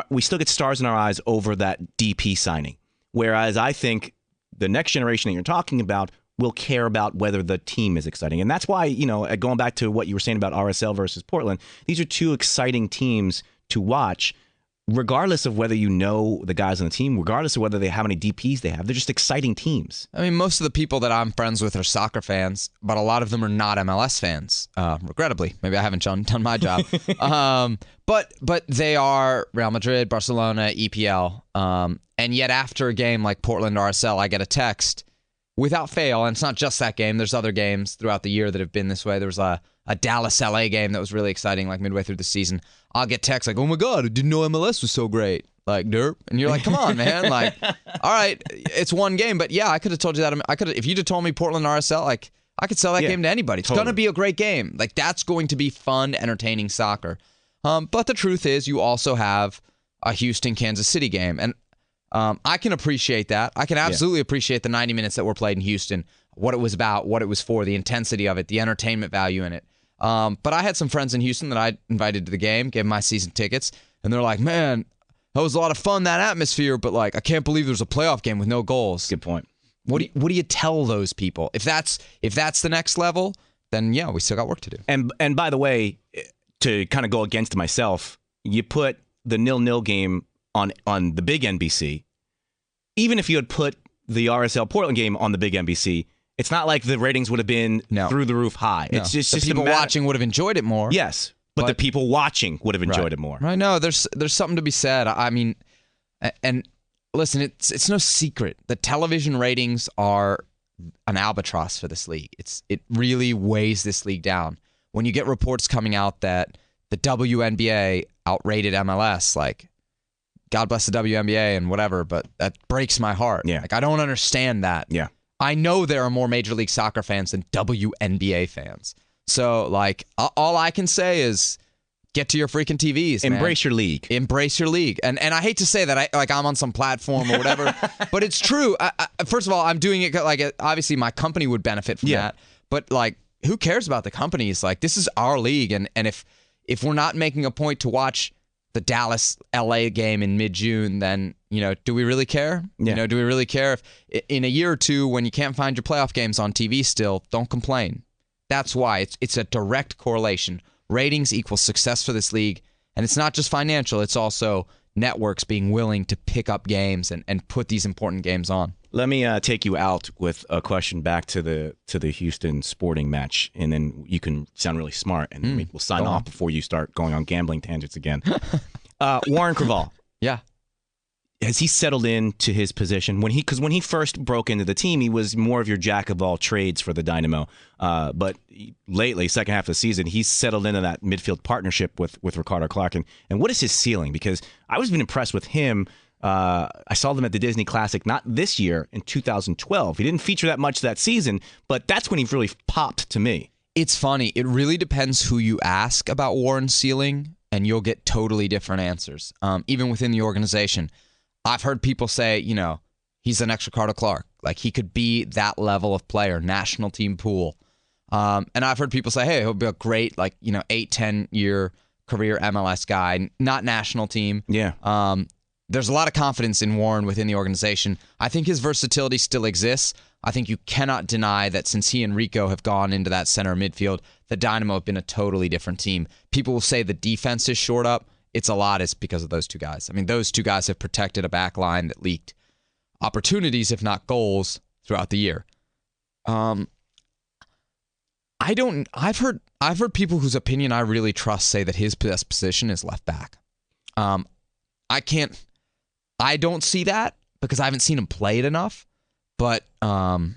we still get stars in our eyes over that DP signing. Whereas I think the next generation that you're talking about will care about whether the team is exciting. And that's why, going back to what you were saying about RSL versus Portland, these are two exciting teams to watch, regardless of whether you know the guys on the team, regardless of whether they have any DPs they have. They're just exciting teams. I mean, most of the people that I'm friends with are soccer fans, but a lot of them are not MLS fans, regrettably. Maybe I haven't done my job. But they are Real Madrid, Barcelona, EPL. And yet after a game like Portland RSL, I get a text without fail, and it's not just that game. There's other games throughout the year that have been this way. There was a Dallas-LA game that was really exciting, like midway through the season. I'll get texts like, oh my God, I didn't know MLS was so great. Like, derp. And you're like, come on, man. Like, all right, it's one game. But yeah, I could have told you that. If you'd have told me Portland RSL, like, I could sell that game to anybody. It's going to be a great game. Like, that's going to be fun, entertaining soccer. But the truth is, you also have a Houston-Kansas City game. And I can appreciate that. I can absolutely appreciate the 90 minutes that were played in Houston, what it was about, what it was for, the intensity of it, the entertainment value in it. But I had some friends in Houston that I invited to the game, gave them my season tickets, and they're like, man, that was a lot of fun, that atmosphere, but like, I can't believe there's a playoff game with no goals. Good point. What do you tell those people? If that's the next level, then yeah, we still got work to do. And by the way, to kind of go against myself, you put the 0-0 game on the big NBC. Even if you had put the RSL Portland game on the big NBC, it's not like the ratings would have been through the roof high. No. It's just people watching would have enjoyed it more. Yes, but the people watching would have enjoyed it more. Right? No, there's something to be said. I mean, and listen, it's no secret the television ratings are an albatross for this league. It really weighs this league down. When you get reports coming out that the WNBA outrated MLS, like, God bless the WNBA and whatever, but that breaks my heart. Yeah. Like, I don't understand that. Yeah. I know there are more Major League Soccer fans than WNBA fans. So, like, all I can say is get to your freaking TVs, man. Embrace your league. Embrace your league. And I hate to say that I'm on some platform or whatever, but it's true. First of all, I'm doing it like, obviously my company would benefit from that. But, like, who cares about the companies? Like, this is our league. And if we're not making a point to watch the Dallas-LA game in mid-June, then, do we really care? Yeah. Do we really care if in a year or two when you can't find your playoff games on TV still, don't complain. That's why. It's a direct correlation. Ratings equals success for this league, and it's not just financial. It's also networks being willing to pick up games and put these important games on. Let me take you out with a question back to the Houston Sporting match, and then you can sound really smart, and then we'll sign off before you start going on gambling tangents again. Warren Creavalle. Yeah. Has he settled into his position? Because when he first broke into the team, he was more of your jack of all trades for the Dynamo. But lately, second half of the season, he's settled into that midfield partnership with Ricardo Clark. And what is his ceiling? Because I was been impressed with him. I saw them at the Disney Classic, not this year, in 2012. He didn't feature that much that season, but that's when he really popped to me. It's funny. It really depends who you ask about Warren's ceiling, and you'll get totally different answers, even within the organization. I've heard people say, he's the next Ricardo Clark. Like, he could be that level of player, national team pool. And I've heard people say, hey, he'll be a great, 8-10 year career MLS guy, not national team. Yeah. There's a lot of confidence in Warren within the organization. I think his versatility still exists. I think you cannot deny that since he and Rico have gone into that center midfield, the Dynamo have been a totally different team. People will say the defense is shored up. It's a lot is because of those two guys. I mean, those two guys have protected a back line that leaked opportunities, if not goals, throughout the year. I've heard people whose opinion I really trust say that his best position is left back. I don't see that because I haven't seen him play it enough, but I've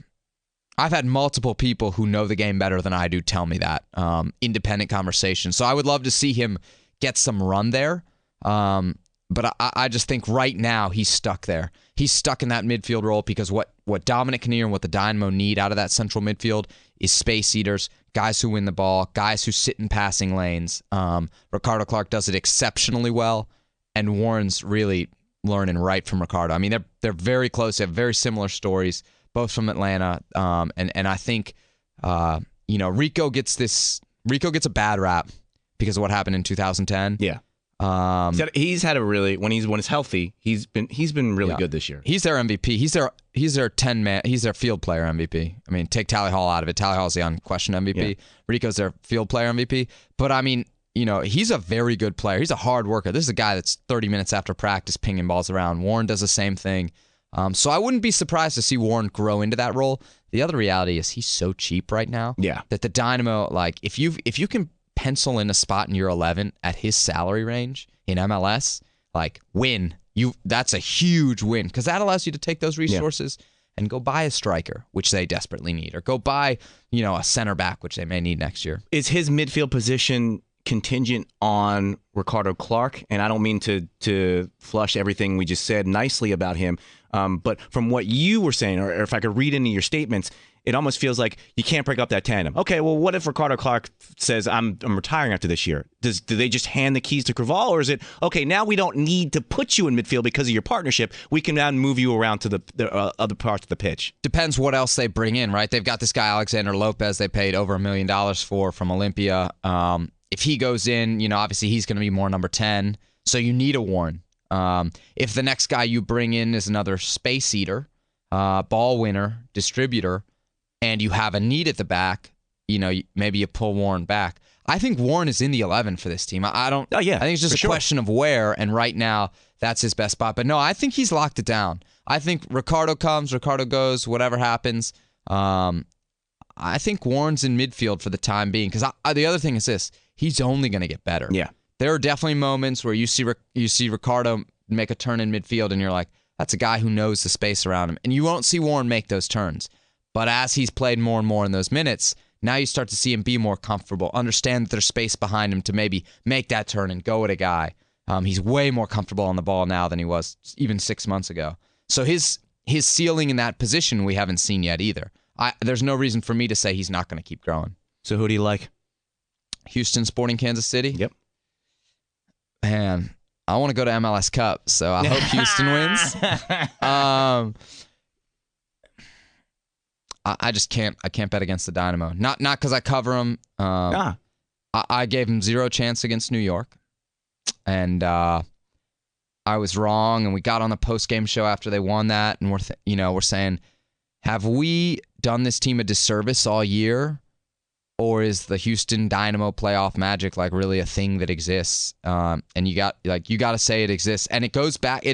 had multiple people who know the game better than I do tell me that, independent conversations. So I would love to see him get some run there, but I just think right now he's stuck there. He's stuck in that midfield role because what Dominic Kinnear and what the Dynamo need out of that central midfield is space eaters, guys who win the ball, guys who sit in passing lanes. Ricardo Clark does it exceptionally well, and Warren's really learning right from Ricardo. I mean, they're very close. They have very similar stories, both from Atlanta, and I think Rico gets a bad rap because of what happened in 2010. Yeah. He's had a really when he's healthy, he's been really good this year. He's their MVP. He's their 10-man. He's their field player MVP. I mean, take Tally Hall out of it. Tally Hall's the unquestioned MVP. Yeah. Rico's their field player MVP. But I mean, he's a very good player. He's a hard worker. This is a guy that's 30 minutes after practice pinging balls around. Warren does the same thing. So I wouldn't be surprised to see Warren grow into that role. The other reality is he's so cheap right now. Yeah. That the Dynamo, like, if you can pencil in a spot in year 11 at his salary range in MLS, like, win. That's a huge win because that allows you to take those resources and go buy a striker, which they desperately need, or go buy, a center back, which they may need next year. Is his midfield position contingent on Ricardo Clark? And I don't mean to flush everything we just said nicely about him, but from what you were saying, or if I could read into your statements, it almost feels like you can't break up that tandem. Okay, well, what if Ricardo Clark says, I'm retiring after this year? Do they just hand the keys to Grant, or is it, okay, now we don't need to put you in midfield because of your partnership. We can now move you around to the other parts of the pitch? Depends what else they bring in, right? They've got this guy, Alexander Lopez, they paid over $1 million for from Olympia. If he goes in, obviously he's going to be more number 10, so you need a Warren. If the next guy you bring in is another space eater, ball winner, distributor, and you have a need at the back, maybe you pull Warren back. I think Warren is in the 11 for this team. I don't. Oh yeah, I think it's just a question of where, and right now that's his best spot. But no, I think he's locked it down. I think Ricardo comes, Ricardo goes, whatever happens. I think Warren's in midfield for the time being because the other thing is this: he's only going to get better. Yeah, there are definitely moments where you see Ricardo make a turn in midfield, and you're like, that's a guy who knows the space around him, and you won't see Warren make those turns. But as he's played more and more in those minutes, now you start to see him be more comfortable, understand that there's space behind him to maybe make that turn and go at a guy. He's way more comfortable on the ball now than he was even 6 months ago. So his ceiling in that position we haven't seen yet either. There's no reason for me to say he's not going to keep growing. So who do you like? Houston, Sporting Kansas City? Yep. Man, I want to go to MLS Cup, so I hope Houston wins. I just can't. I can't bet against the Dynamo. Not because I cover them. I gave them 0 chance against New York, and I was wrong. And we got on the post-game show after they won that, and we're saying, have we done this team a disservice all year, or is the Houston Dynamo playoff magic like really a thing that exists? And you got to say it exists, and it goes back.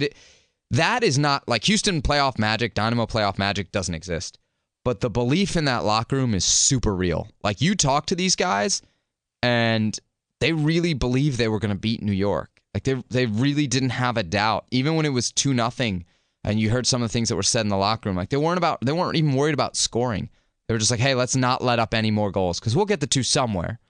That is not like Houston playoff magic. Dynamo playoff magic doesn't exist. But the belief in that locker room is super real. Like, you talk to these guys, and they really believe they were going to beat New York. Like, they really didn't have a doubt. Even when it was 2-0, and you heard some of the things that were said in the locker room, like, they weren't even worried about scoring. They were just like, hey, let's not let up any more goals, because we'll get the 2 somewhere.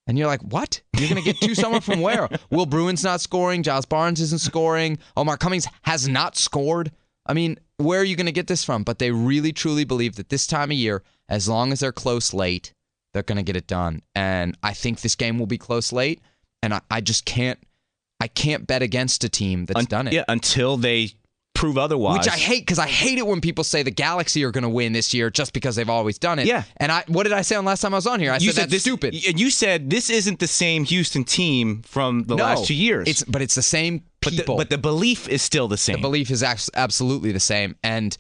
And you're like, what? You're going to get 2 somewhere from where? Will Bruin's not scoring. Giles Barnes isn't scoring. Omar Cummings has not scored. I mean, where are you going to get this from? But they really, truly believe that this time of year, as long as they're close late, they're going to get it done. And I think this game will be close late. And I just can't bet against a team that's done it. Yeah, until they prove otherwise. Which I hate, because I hate it when people say the Galaxy are going to win this year just because they've always done it. Yeah. And what did I say on last time I was on here? I said that's stupid. You said this isn't the same Houston team from the last 2 years. But it's the same people. But the belief is still the same. The belief is absolutely the same. And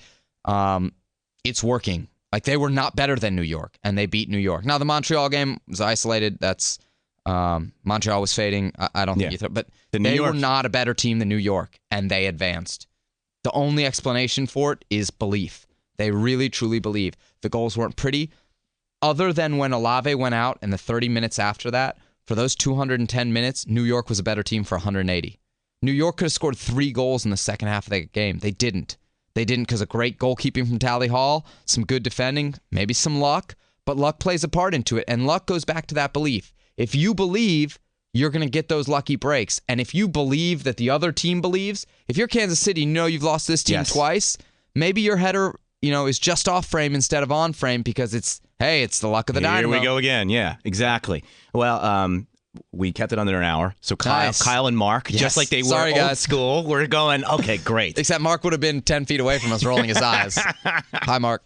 it's working. Like, they were not better than New York, and they beat New York. Now, the Montreal game was isolated. That's Montreal was fading. I don't think but they were not a better team than New York, and they advanced. The only explanation for it is belief. They really, truly believe. The goals weren't pretty. Other than when Olave went out and the 30 minutes after that, for those 210 minutes, New York was a better team for 180. New York could have scored 3 goals in the second half of the game. They didn't. They didn't because of great goalkeeping from Tally Hall, some good defending, maybe some luck, but luck plays a part into it, and luck goes back to that belief. If you believe, you're going to get those lucky breaks. And if you believe that the other team believes, if you're Kansas City, you've lost this team twice, maybe your header, is just off frame instead of on frame because it's the luck of the Dynamo. Here we go again. Yeah, exactly. Well, we kept it under an hour. So Kyle and Mark, just like they were old school, we're going, okay, great. Except Mark would have been 10 feet away from us rolling his eyes. Hi, Mark.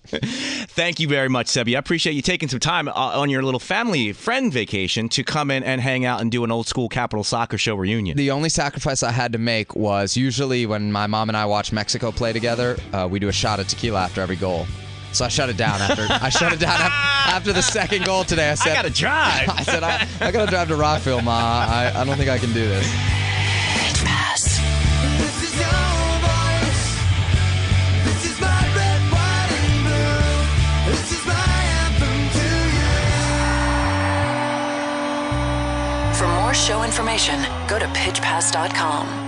thank you very much, Sebi. I appreciate you taking some time on your little family friend vacation to come in and hang out and do an old school Capital Soccer Show reunion. The only sacrifice I had to make was usually when my mom and I watch Mexico play together, we do a shot of tequila after every goal. So I shut it down after the second goal today. I said, I gotta drive. I said, I gotta drive to Rockville, Ma. I don't think I can do this. Pitch Pass. This is your voice. This is my red, white, and blue. This is my anthem to you. For more show information, go to pitchpass.com.